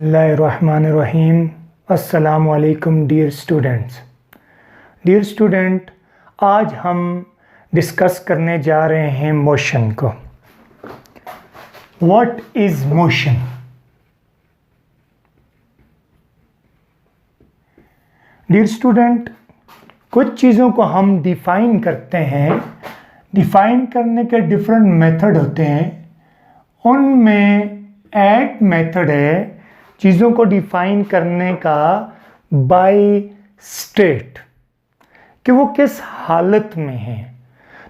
बिस्मिल्लाहिर्रहमानिर्रहीम। अस्सलामु अलैकुम डियर स्टूडेंट्स। डियर स्टूडेंट, आज हम डिस्कस करने जा रहे हैं मोशन को। What is motion? Dear student, कुछ चीज़ों को हम डिफ़ाइन करते हैं। डिफ़ाइन करने के डिफरेंट मेथड होते हैं। उनमें एक मेथड है चीज़ों को डिफाइन करने का बाय स्टेट, कि वो किस हालत में है।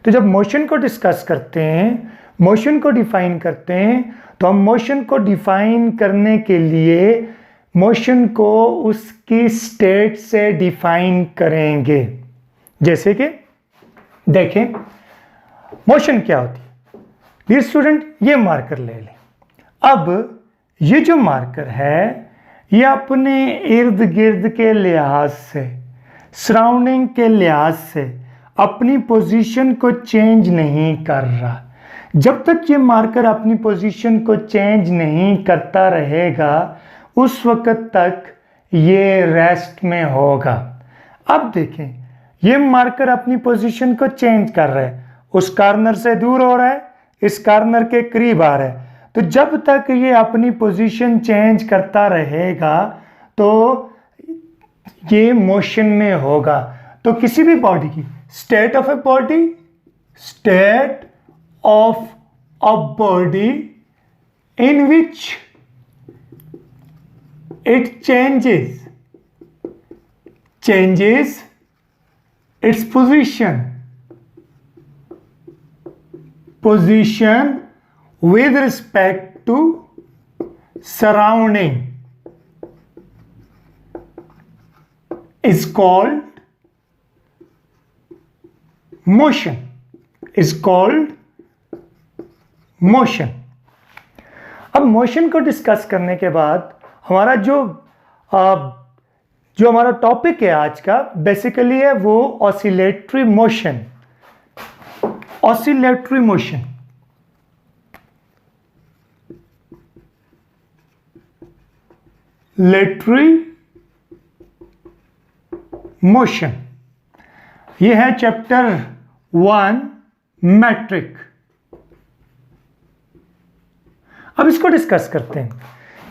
तो जब मोशन को डिस्कस करते हैं, मोशन को डिफाइन करते हैं, तो हम मोशन को डिफाइन करने के लिए मोशन को उसकी स्टेट से डिफाइन करेंगे। जैसे कि देखें मोशन क्या होती है। डियर स्टूडेंट, ये मार्कर ले लें। अब ये जो मार्कर है, ये अपने इर्द गिर्द के लिहाज से, सराउंडिंग के लिहाज से अपनी पोजीशन को चेंज नहीं कर रहा। जब तक ये मार्कर अपनी पोजीशन को चेंज नहीं करता रहेगा, उस वक्त तक ये रेस्ट में होगा। अब देखें, ये मार्कर अपनी पोजीशन को चेंज कर रहा है। उस कॉर्नर से दूर हो रहा है, इस कॉर्नर के करीब आ रहा है। तो जब तक ये अपनी पोजीशन चेंज करता रहेगा तो ये मोशन में होगा। तो किसी भी बॉडी की state of a body in which it changes its position with respect to surrounding is called motion. अब मोशन को डिस्कस करने के बाद हमारा जो हमारा टॉपिक है आज का, बेसिकली है वो ऑसिलेटरी मोशन। मोशन ये है चैप्टर 1 मैट्रिक। अब इसको डिस्कस करते हैं।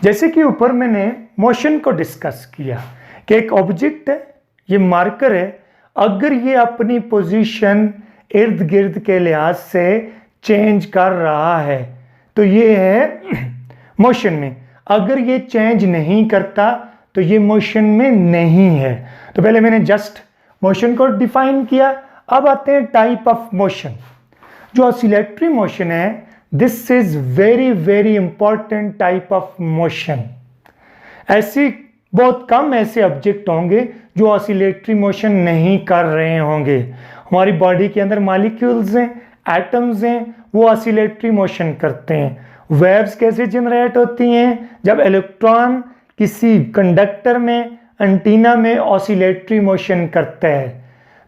जैसे कि ऊपर मैंने मोशन को डिस्कस किया कि एक ऑब्जेक्ट है, ये मार्कर है। अगर ये अपनी पोजीशन इर्द गिर्द के लिहाज से चेंज कर रहा है तो ये है मोशन में। अगर ये चेंज नहीं करता तो ये मोशन में नहीं है। तो पहले मैंने जस्ट मोशन को डिफाइन किया। अब आते हैं टाइप ऑफ मोशन। जो ऑसिलेटरी मोशन है, this is very very important type of motion. ऐसी बहुत कम ऐसे ऑब्जेक्ट होंगे जो ऑसिलेटरी मोशन नहीं कर रहे होंगे। हमारी बॉडी के अंदर मॉलिक्यूल्स हैं, एटम्स हैं, वो ऑसिलेटरी मोशन करते हैं। वेव्स कैसे जनरेट होती हैं? जब इलेक्ट्रॉन किसी कंडक्टर में, एंटीना में ऑसिलेटरी मोशन करता है।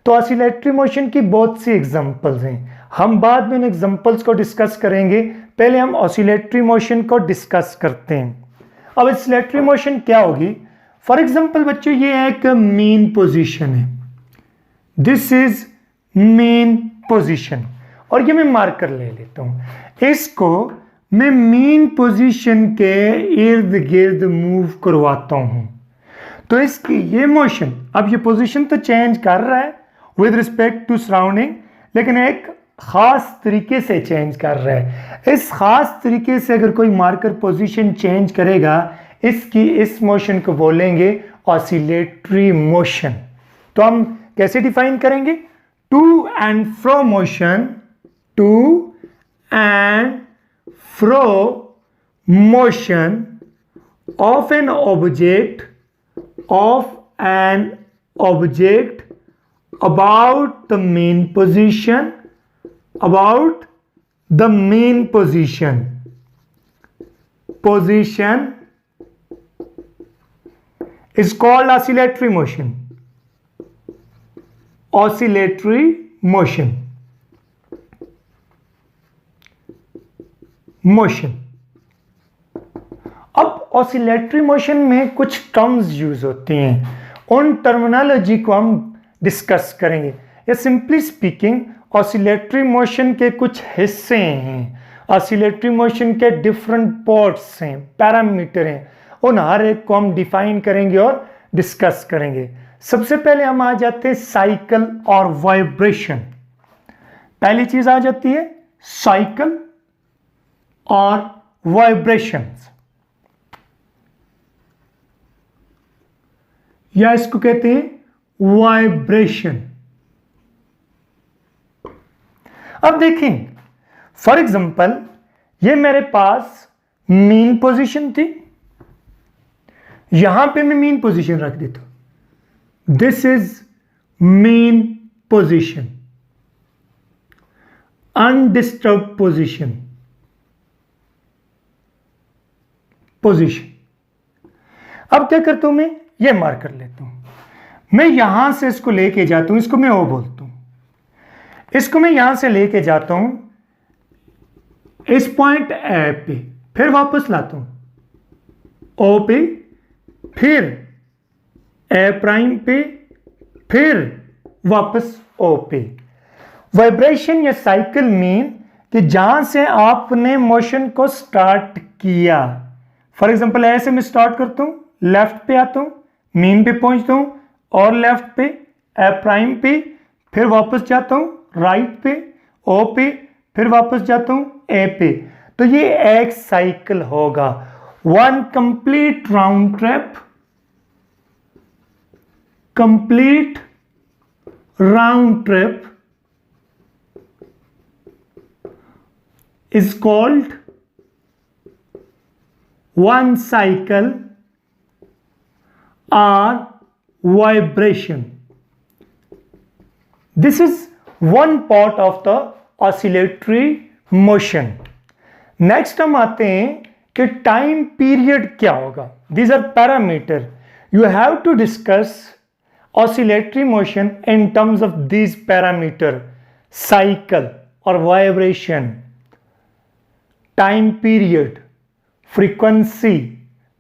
तो ऑसिलेटरी मोशन की बहुत सी एग्जांपल्स हैं। हम बाद में इन एग्जांपल्स को डिस्कस करेंगे। पहले हम ऑसिलेटरी मोशन को डिस्कस करते हैं। अब ऑसिलेटरी मोशन क्या होगी? फॉर एग्जांपल बच्चों, ये एक मीन पोजीशन है। दिस इज मीन पोजीशन, और ये मैं मार्कर ले लेता हूं। इसको मैं मीन पोजीशन के इर्द गिर्द मूव करवाता हूं। तो इसकी ये मोशन, अब ये पोजीशन तो चेंज कर रहा है विद रिस्पेक्ट टू सराउंडिंग, लेकिन एक खास तरीके से चेंज कर रहा है। इस खास तरीके से अगर कोई मार्कर पोजीशन चेंज करेगा, इस मोशन को बोलेंगे ऑसिलेटरी मोशन। तो हम कैसे डिफाइन करेंगे? To and fro motion, to and fro motion of an object about the mean position is called oscillatory motion. अब ऑसिलेटरी मोशन में कुछ टर्म्स यूज होती हैं, उन टर्मिनोलॉजी को हम डिस्कस करेंगे। या सिंपली स्पीकिंग ऑसिलेटरी मोशन के कुछ हिस्से हैं, ऑसिलेटरी मोशन के डिफरेंट पार्ट्स हैं, पैरामीटर हैं, उन हर एक को हम डिफाइन करेंगे और डिस्कस करेंगे। सबसे पहले हम आ जाते हैं साइकिल और वाइब्रेशन। पहली चीज आ जाती है साइकिल और वाइब्रेशंस, या इसको कहते हैं वाइब्रेशन। अब देखें, फॉर एग्जांपल ये मेरे पास मीन पोजीशन थी, यहां पे मैं मीन पोजीशन रख देता हूं, this is mean position, undisturb position. अब क्या करता हूं, मैं ये मार्क कर लेता हूं। मैं यहां से इसको लेके जाता हूं, इसको मैं ओ बोलता हूं, इसको मैं यहां से लेके जाता हूं इस पॉइंट ए पे, फिर वापस लाता हूं ओ पे, फिर ए प्राइम पे, फिर वापस ओ पे। वाइब्रेशन या साइकिल मीन कि जहां से आपने मोशन को स्टार्ट किया, फॉर एग्जांपल ऐसे मैं स्टार्ट करता हूं, लेफ्ट पे आता हूं, मीन पे पहुंचता हूं, और लेफ्ट पे ए प्राइम पे, फिर वापस जाता हूं राइट पे ओ पे, फिर वापस जाता हूं ए पे। तो ये एक साइकिल होगा, one complete round trip, complete round trip is called one cycle or vibration. This is one part of the oscillatory motion. Next हम आते हैं कि टाइम पीरियड क्या होगा। These are parameter. You have to discuss oscillatory motion in terms of these parameter: cycle or vibration, time period, frequency,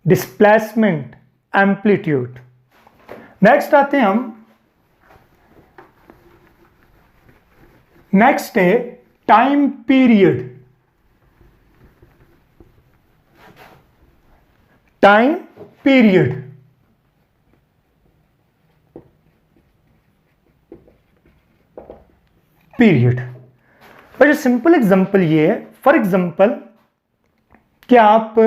displacement, amplitude. Next आते हैं हम, next है टाइम पीरियड। टाइम पीरियड पर सिंपल एग्जांपल ये है, for example कि आप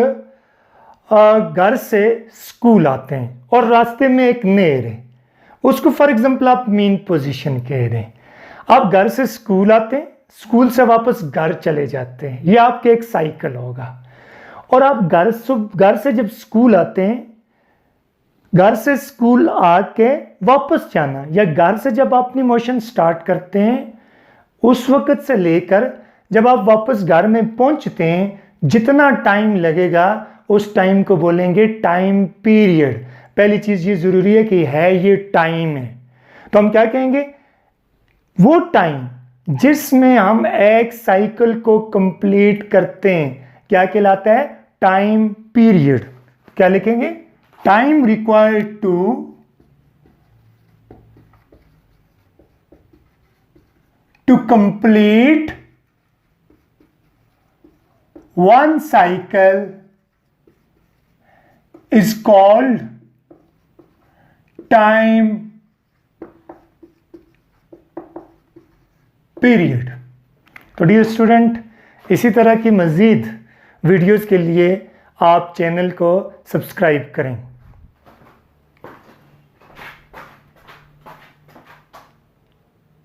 घर से स्कूल आते हैं और रास्ते में एक नहर है, उसको फॉर एग्जांपल आप मीन पोजीशन कह रहे हैं। आप घर से स्कूल आते हैं, स्कूल से वापस घर चले जाते हैं, ये आपके एक साइकिल होगा। और आप घर से जब स्कूल आते हैं, घर से स्कूल आके वापस जाना, या घर से जब आप अपनी मोशन स्टार्ट करते हैं उस वक्त से लेकर जब आप वापस घर में पहुंचते हैं, जितना टाइम लगेगा उस टाइम को बोलेंगे टाइम पीरियड। पहली चीज ये जरूरी है कि ये टाइम है, तो हम क्या कहेंगे, वो टाइम जिसमें हम एक साइकिल को कंप्लीट करते हैं क्या कहलाता है, टाइम पीरियड। क्या लिखेंगे, time required to complete one cycle is called time period. तो डियर स्टूडेंट, इसी तरह की मज़ीद वीडियोज़ के लिए आप चैनल को सब्सक्राइब करें।